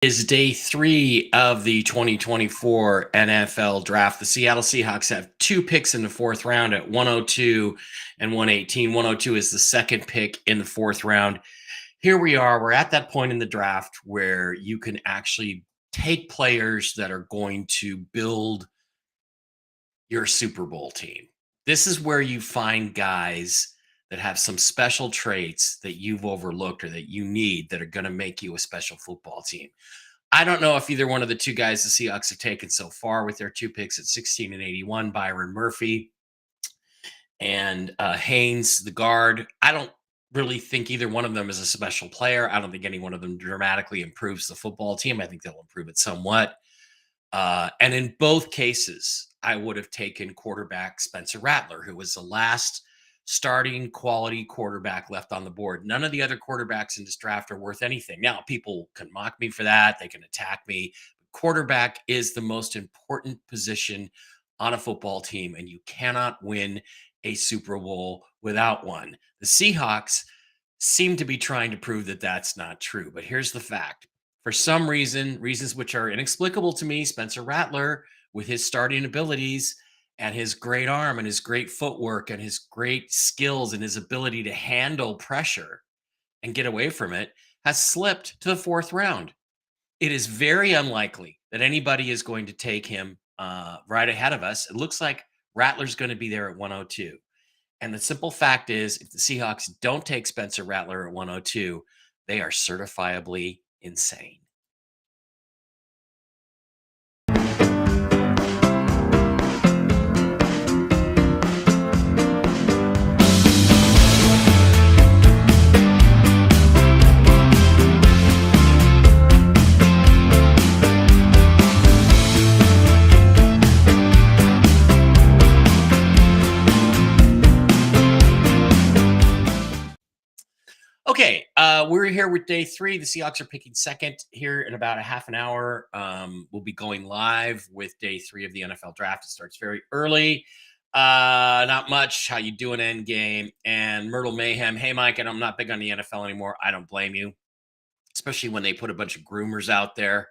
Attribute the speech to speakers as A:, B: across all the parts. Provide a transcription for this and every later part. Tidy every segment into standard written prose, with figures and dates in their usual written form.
A: Is day 3 of the 2024 NFL draft. The Seattle Seahawks have 2 picks in the 4th round at 102 and 118. 102 is the second pick in the 4th round. Here we are. We're at that point in the draft where you can actually take players that are going to build your Super Bowl team. This is where you find guys that have some special traits that you've overlooked or that you need that are going to make you a special football team. I don't know if either one of the two guys the Seahawks have taken so far with their 2 picks at 16 and 81, Byron Murphy and Haynes, the guard. I don't really think either one of them is a special player. I don't think any one of them dramatically improves the football team. I think they'll improve it somewhat. And in both cases, I would have taken quarterback Spencer Rattler, who was the last starting quality quarterback left on the board. None of the other quarterbacks in this draft are worth anything. Now, people can mock me for that. They can attack me. Quarterback is the most important position on a football team, and you cannot win a Super Bowl without one. The Seahawks seem to be trying to prove that that's not true. But here's the fact. For some reason, reasons which are inexplicable to me, Spencer Rattler, with his starting abilities and his great arm and his great footwork and his great skills and his ability to handle pressure and get away from it, has slipped to the 4th round. It is very unlikely that anybody is going to take him right ahead of us. It looks like Rattler's going to be there at 102. And the simple fact is, if the Seahawks don't take Spencer Rattler at 102, they are certifiably insane. Okay, we're here with day 3. The Seahawks are picking second here in about a half an hour. We'll be going live with day 3 of the NFL draft. It starts very early. Not much. How you doing, Endgame? And Myrtle Mayhem. Hey, Mike, and I'm not big on the NFL anymore. I don't blame you, especially when they put a bunch of groomers out there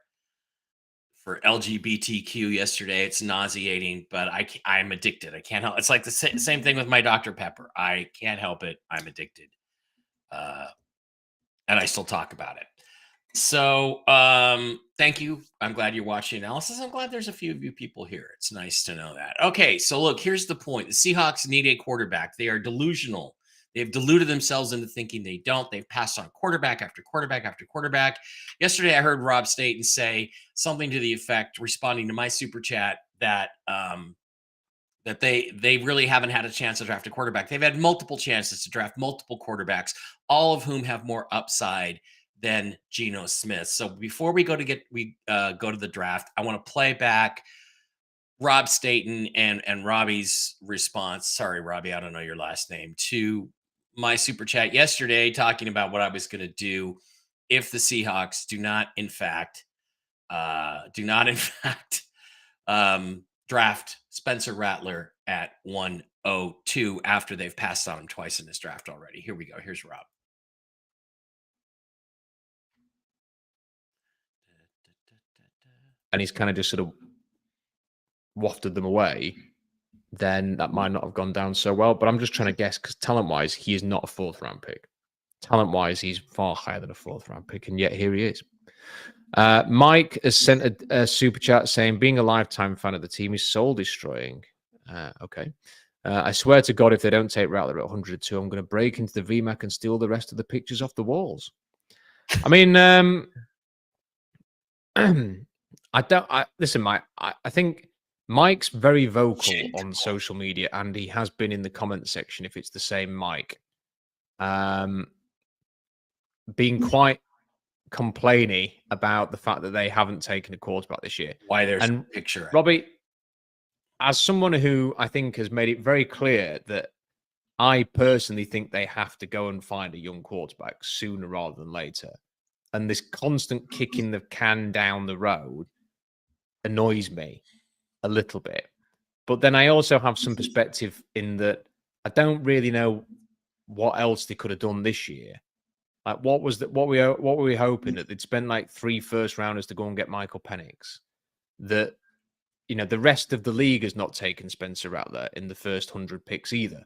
A: for LGBTQ yesterday. It's nauseating, but I'm addicted. I can't help. It's like the same thing with my Dr. Pepper. I can't help it. I'm addicted. And I still talk about it. So thank you. I'm glad you're watching analysis. I'm glad there's a few of you people here. It's nice to know that. Okay, so look, here's the point. The Seahawks need a quarterback. They are delusional. They've deluded themselves into thinking they don't. They've passed on quarterback after quarterback after quarterback. Yesterday, I heard Rob Staten say something to the effect, responding to my super chat, that that they really haven't had a chance to draft a quarterback. They've had multiple chances to draft multiple quarterbacks, all of whom have more upside than Geno Smith. So before we go to the draft, I want to play back Rob Staten and Robbie's response. Sorry, Robbie, I don't know your last name, to my super chat yesterday, talking about what I was going to do if the Seahawks do not in fact draft Spencer Rattler at 102 after they've passed on him twice in this draft already. Here we go. Here's Rob.
B: And he's kind of just sort of wafted them away, then that might not have gone down so well. But I'm just trying to guess, because talent-wise, he is not a 4th round pick. Talent-wise, he's far higher than a 4th round pick, and yet here he is. Mike has sent a super chat saying, being a lifetime fan of the team is soul destroying. Okay. I swear to God, if they don't take Rattler at 102, I'm going to break into the VMAC and steal the rest of the pictures off the walls. I mean, listen, Mike, I think Mike's very vocal on social media, and he has been in the comment section, if it's the same Mike, being quite complainy about the fact that they haven't taken a quarterback this year.
A: Why there's a picture.
B: Robbie, as someone who I think has made it very clear that I personally think they have to go and find a young quarterback sooner rather than later, and this constant kicking the can down the road annoys me a little bit. But then I also have some perspective in that I don't really know what else they could have done this year. Like, what were we hoping that they'd spend like 3 first rounders to go and get Michael Penix? That, you know, the rest of the league has not taken Spencer Rattler in the first 100 picks either.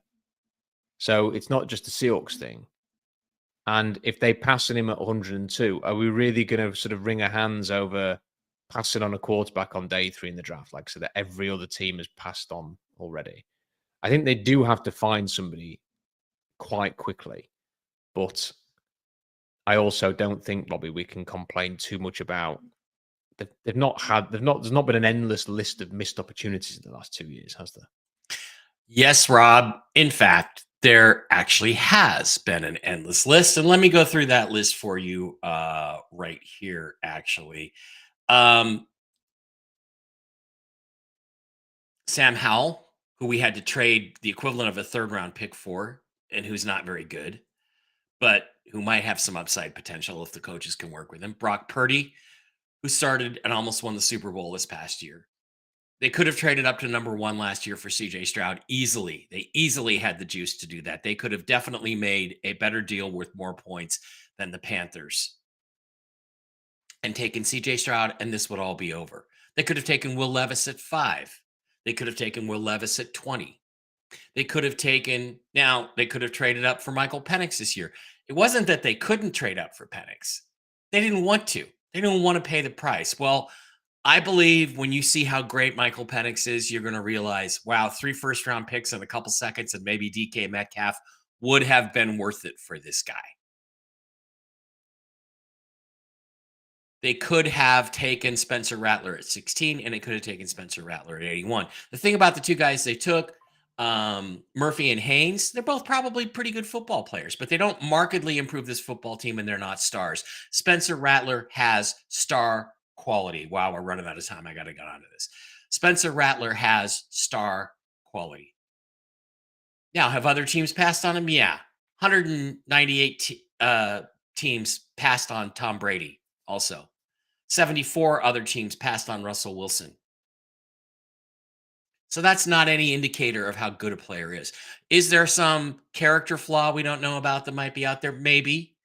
B: So it's not just a Seahawks thing. And if they pass on him at 102, are we really going to sort of wring our hands over passing on a quarterback on day 3 in the draft, like so that every other team has passed on already? I think they do have to find somebody quite quickly, but I also don't think, Robbie, we can complain too much about. There's not been an endless list of missed opportunities in the last 2 years, has there?
A: Yes, Rob. In fact, there actually has been an endless list. And let me go through that list for you right here, actually. Sam Howell, who we had to trade the equivalent of a third round pick for, and who's not very good, but who might have some upside potential if the coaches can work with him. Brock Purdy, who started and almost won the Super Bowl this past year. They could have traded up to number 1 last year for CJ Stroud easily. They easily had the juice to do that. They could have definitely made a better deal worth more points than the Panthers and taken CJ Stroud, and this would all be over. They could have taken Will Levis at 5. They could have taken Will Levis at 20. They could have traded up for Michael Penix this year. It wasn't that they couldn't trade up for Penix. They didn't want to. They didn't want to pay the price. Well, I believe when you see how great Michael Penix is, you're going to realize, wow, 3 first-round picks in a couple seconds and maybe DK Metcalf would have been worth it for this guy. They could have taken Spencer Rattler at 16, and they could have taken Spencer Rattler at 81. The thing about the two guys they took, Murphy and Haynes, they're both probably pretty good football players, but they don't markedly improve this football team, and they're not stars. Spencer Rattler has star quality. Wow, we're running out of time. I got to get onto this. Spencer Rattler has star quality. Now, have other teams passed on him? Yeah. 198 teams passed on Tom Brady also. 74 other teams passed on Russell Wilson. So that's not any indicator of how good a player is. Is there some character flaw we don't know about that might be out there? Maybe.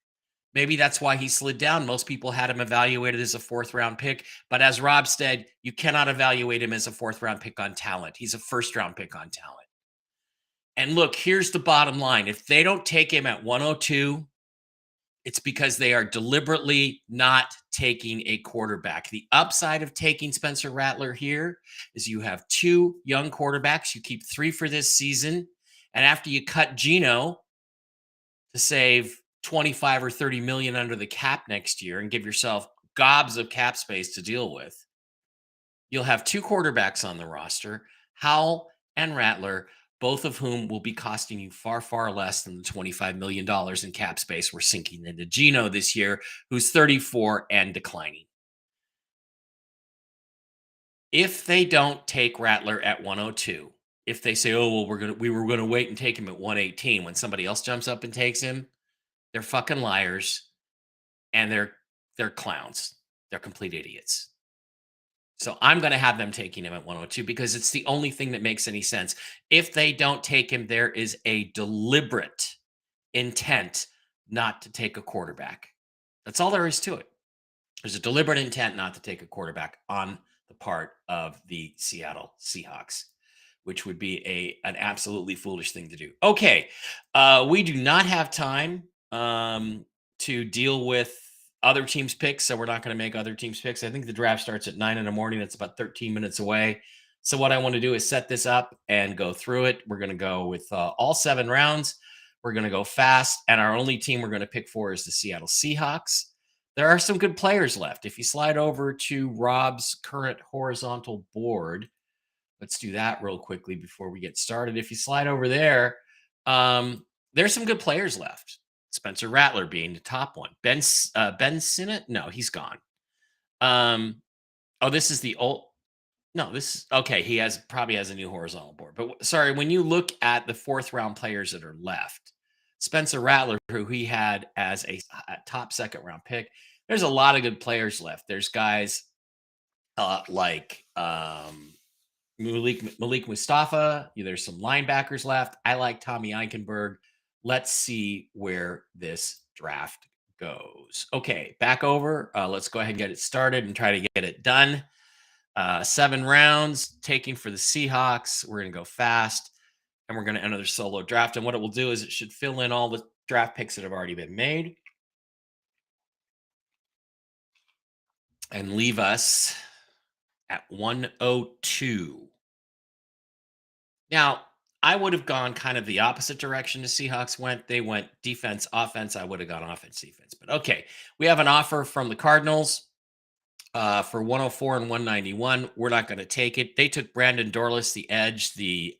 A: Maybe that's why he slid down. Most people had him evaluated as a 4th-round pick. But as Rob said, you cannot evaluate him as a 4th-round pick on talent. He's a 1st-round pick on talent. And look, here's the bottom line. If they don't take him at 102, it's because they are deliberately not taking a quarterback. The upside of taking Spencer Rattler here is you have 2 young quarterbacks. You keep 3 for this season. And after you cut Geno to save 25 or 30 million under the cap next year and give yourself gobs of cap space to deal with, you'll have 2 quarterbacks on the roster, Howell and Rattler, both of whom will be costing you far, far less than the $25 million in cap space we're sinking into Geno this year, who's 34 and declining. If they don't take Rattler at 102, if they say, oh, well, we were going to wait and take him at 118 when somebody else jumps up and takes him, they're fucking liars and they're clowns. They're complete idiots. So I'm going to have them taking him at 102 because it's the only thing that makes any sense. If they don't take him, there is a deliberate intent not to take a quarterback. That's all there is to it. There's a deliberate intent not to take a quarterback on the part of the Seattle Seahawks, which would be an absolutely foolish thing to do. Okay, we do not have time to deal with other teams' picks, so we're not going to make other teams' picks. I think the draft starts at 9 in the morning. It's about 13 minutes away. So what I want to do is set this up and go through it. We're going to go with all 7 rounds. We're going to go fast, and our only team we're going to pick for is the Seattle Seahawks. There are some good players left. If you slide over to Rob's current horizontal board, let's do that real quickly before we get started. If you slide over there, there's some good players left. Spencer Rattler being the top one. Ben Sinnott? No, he's gone. This is the old. No, this is okay. He probably has a new horizontal board. But sorry, when you look at the 4th-round players that are left, Spencer Rattler, who he had as a top 2nd-round pick, there's a lot of good players left. There's guys like Malik Mustafa. There's some linebackers left. I like Tommy Eichenberg. Let's see where this draft goes. Okay, back over. Let's go ahead and get it started and try to get it done. 7 rounds, taking for the Seahawks. We're going to go fast, and we're going to enter the solo draft. And what it will do is it should fill in all the draft picks that have already been made and leave us at 102. Now, I would have gone kind of the opposite direction the Seahawks went. They went defense, offense. I would have gone offense, defense. But okay, we have an offer from the Cardinals for 104 and 191. We're not going to take it. They took Brandon Dorless, the edge, the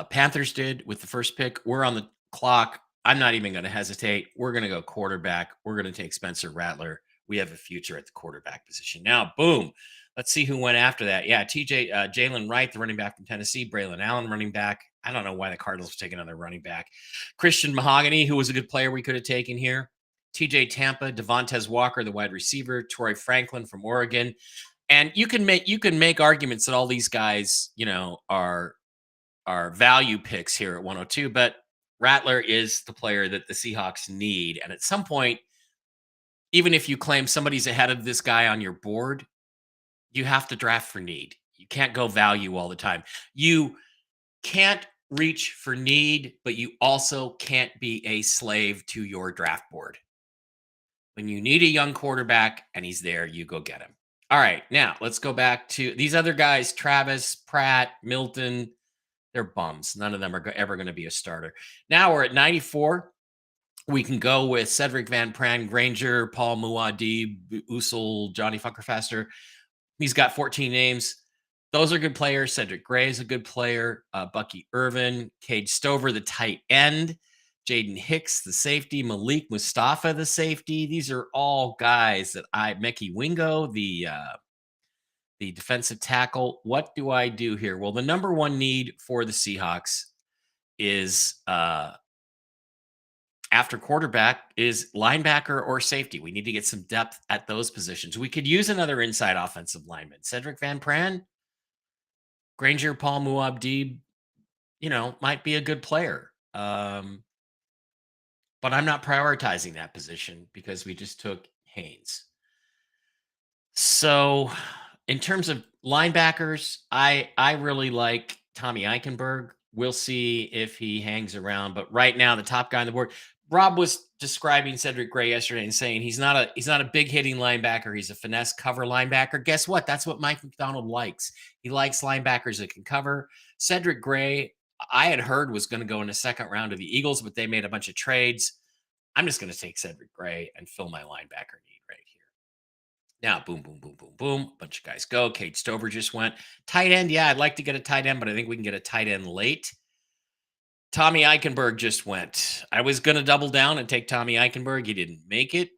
A: Panthers did with the first pick. We're on the clock. I'm not even going to hesitate. We're going to go quarterback. We're going to take Spencer Rattler. We have a future at the quarterback position. Now, boom. Let's see who went after that. Yeah, Jalen Wright, the running back from Tennessee. Braylon Allen, running back. I don't know why the Cardinals were taking another running back. Christian Mahogany, who was a good player we could have taken here. TJ Tampa, Devontae Walker, the wide receiver. Troy Franklin from Oregon. And you can make arguments that all these guys, are value picks here at 102, but Rattler is the player that the Seahawks need. And at some point, even if you claim somebody's ahead of this guy on your board, you have to draft for need. You can't go value all the time. You can't reach for need, but you also can't be a slave to your draft board. When you need a young quarterback and he's there, you go get him. All right, now let's go back to these other guys, Travis, Pratt, Milton. They're bums. None of them are ever going to be a starter. Now we're at 94. We can go with Cedric Van Pran, Granger, Paul Muad'Dib, Usul, Johnny Fuckerfaster. He's got 14 names. Those are good players. Cedric Gray is a good player. Bucky Irvin, Cade Stover, the tight end. Jaden Hicks, the safety. Malik Mustafa, the safety. These are all guys that Mekhi Wingo, the defensive tackle. What do I do here? Well, the number one need for the Seahawks is after quarterback is linebacker or safety. We need to get some depth at those positions. We could use another inside offensive lineman. Cedric Van Pran, Granger, Paul Muad'Dib, might be a good player. But I'm not prioritizing that position because we just took Haynes. So in terms of linebackers, I really like Tommy Eichenberg. We'll see if he hangs around. But right now, the top guy on the board, Rob was describing Cedric Gray yesterday and saying he's not a big hitting linebacker. He's a finesse cover linebacker. Guess what? That's what Mike McDonald likes. He likes linebackers that can cover. Cedric Gray, I had heard was going to go in the second round of the Eagles, but they made a bunch of trades. I'm just going to take Cedric Gray and fill my linebacker need right here. Now, boom, boom, boom, boom, boom. A bunch of guys go. Cade Stover just went. Tight end, yeah, I'd like to get a tight end, but I think we can get a tight end late. Tommy Eichenberg just went. I was going to double down and take Tommy Eichenberg. He didn't make it.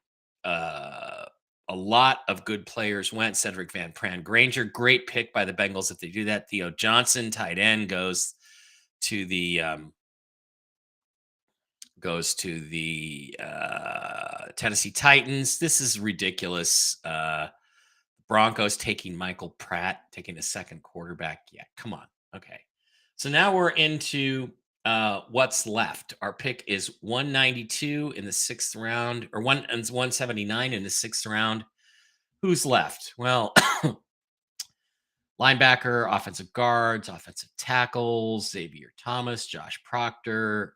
A: A lot of good players went. Cedric Van Pran, Granger, great pick by the Bengals if they do that. Theo Johnson, tight end, goes to the Tennessee Titans. This is ridiculous. Broncos taking Michael Pratt, taking a second quarterback. Yeah, come on. Okay. So now we're into what's left. Our pick is 192 in the 6th round, or 179 in the 6th round. Who's left? Well, linebacker, offensive guards, offensive tackles, Xavier Thomas, Josh Proctor,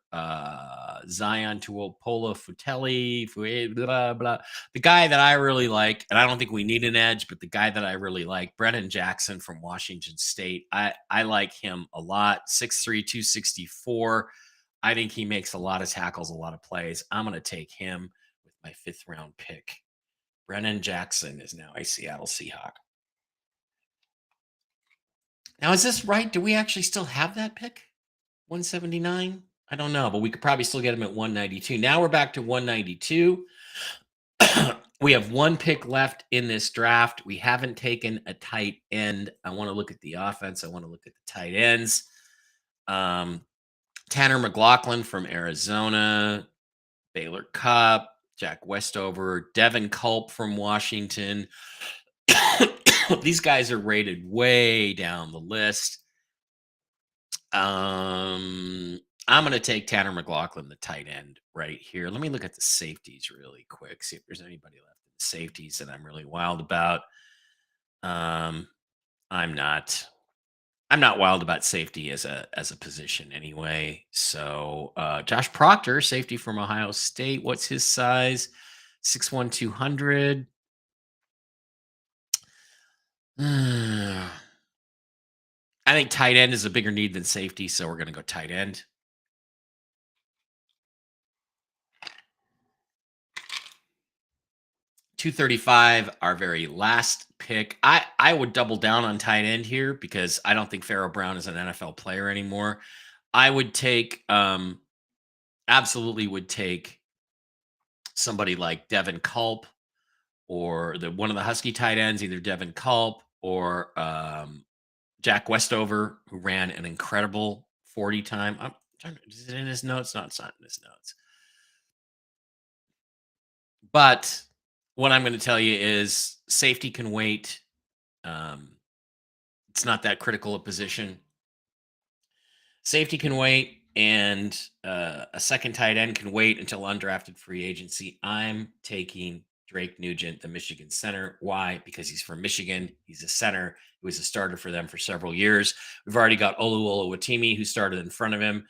A: Zion Tuopola Futelli, blah, blah. The guy that I really like, and I don't think we need an edge, but the guy that I really like, Brennan Jackson from Washington State. I like him a lot. 6'3", 264. I think he makes a lot of tackles, a lot of plays. I'm going to take him with my 5th round pick. Brennan Jackson is now a Seattle Seahawk. Now, is this right? Do we actually still have that pick? 179? I don't know, but we could probably still get him at 192. Now we're back to 192. We have one pick left in this draft. We haven't taken a tight end. I want to look at the offense. I want to look at the tight ends. Tanner McLaughlin from Arizona, Baylor Cupp, Jack Westover, Devin Culp from Washington. These guys are rated way down the list. I'm I'm going to take Tanner McLaughlin, the tight end, right here. Let me look at the safeties really quick, see if there's anybody left in the safeties that I'm really wild about. Um, I'm not. I'm not wild about safety as a position anyway. So Josh Proctor, safety from Ohio State. What's his size? 6'1", 200. I think tight end is a bigger need than safety, so we're going to go tight end. 235, our very last pick. I would double down on tight end here because I don't think Pharaoh Brown is an NFL player anymore. I would take absolutely would take somebody like Devin Culp or one of the Husky tight ends, either Devin Culp or Jack Westover, who ran an incredible 40 time. Is it in his notes? No, it's not in his notes. But what I'm going to tell you is safety can wait. It's not that critical a position. Safety can wait, and a second tight end can wait until undrafted free agency. I'm taking Drake Nugent, the Michigan center. Why? Because he's from Michigan. He's a center. He was a starter for them for several years. We've already got Olu Oluwatimi, who started in front of him.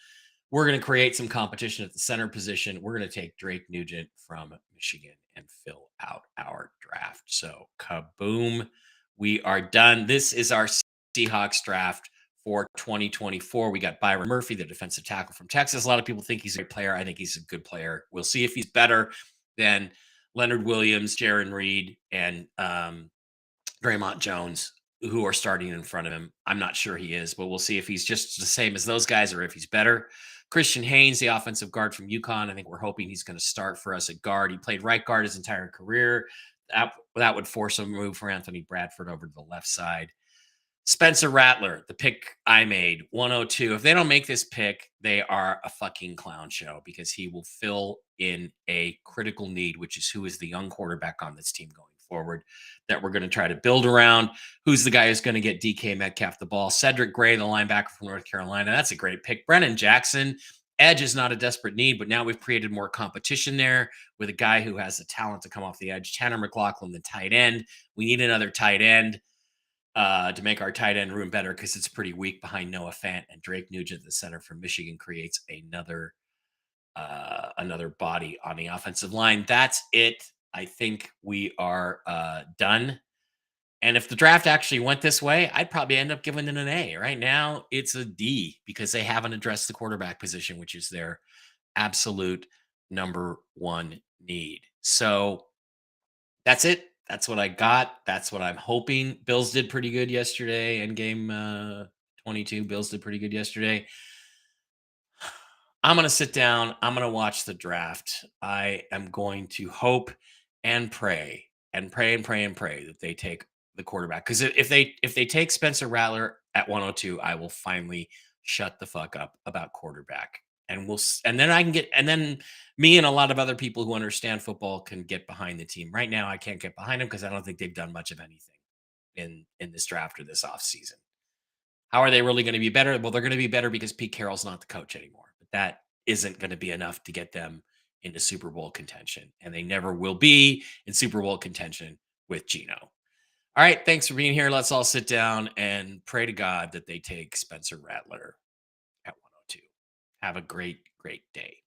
A: We're going to create some competition at the center position. We're going to take Drake Nugent from Michigan and fill out our draft. So, kaboom. We are done. This is our Seahawks draft for 2024. We got Byron Murphy, the defensive tackle from Texas. A lot of people think he's a great player. I think he's a good player. We'll see if he's better than Leonard Williams, Jaron Reed, and Draymond Jones, who are starting in front of him. I'm not sure he is, but we'll see if he's just the same as those guys or if he's better. Christian Haynes, the offensive guard from UConn. I think we're hoping he's going to start for us at guard. He played right guard his entire career. That would force a move for Anthony Bradford over to the left side. Spencer Rattler, the pick I made, 102. If they don't make this pick, they are a fucking clown show because he will fill in a critical need, which is who is the young quarterback on this team going forward that we're going to try to build around. Who's the guy who's going to get DK Metcalf the ball? Cedric Gray, the linebacker from North Carolina. That's a great pick. Brennan Jackson. Edge is not a desperate need, but now we've created more competition there with a guy who has the talent to come off the edge. Tanner McLaughlin, the tight end. We need another tight end to make our tight end room better because it's pretty weak behind Noah Fant, and Drake Nugent, the center from Michigan, creates another body on the offensive line. That's it. I think we are done. And if the draft actually went this way, I'd probably end up giving it an A. Right now, it's a D because they haven't addressed the quarterback position, which is their absolute number one need. So that's it. That's what I got. That's what I'm hoping. Bills did pretty good yesterday in game 22. Bills did pretty good yesterday. I'm going to sit down. I'm going to watch the draft. I am going to hope and pray and pray and pray and pray that they take the quarterback. Because if they take Spencer Rattler at 102, I will finally shut the fuck up about quarterback. And then I can get, and then me and a lot of other people who understand football can get behind the team. Right now, I can't get behind them because I don't think they've done much of anything in this draft or this offseason. How are they really going to be better? Well, they're going to be better because Pete Carroll's not the coach anymore. But that isn't going to be enough to get them into Super Bowl contention. And they never will be in Super Bowl contention with Geno. All right. Thanks for being here. Let's all sit down and pray to God that they take Spencer Rattler at 102. Have a great, great day.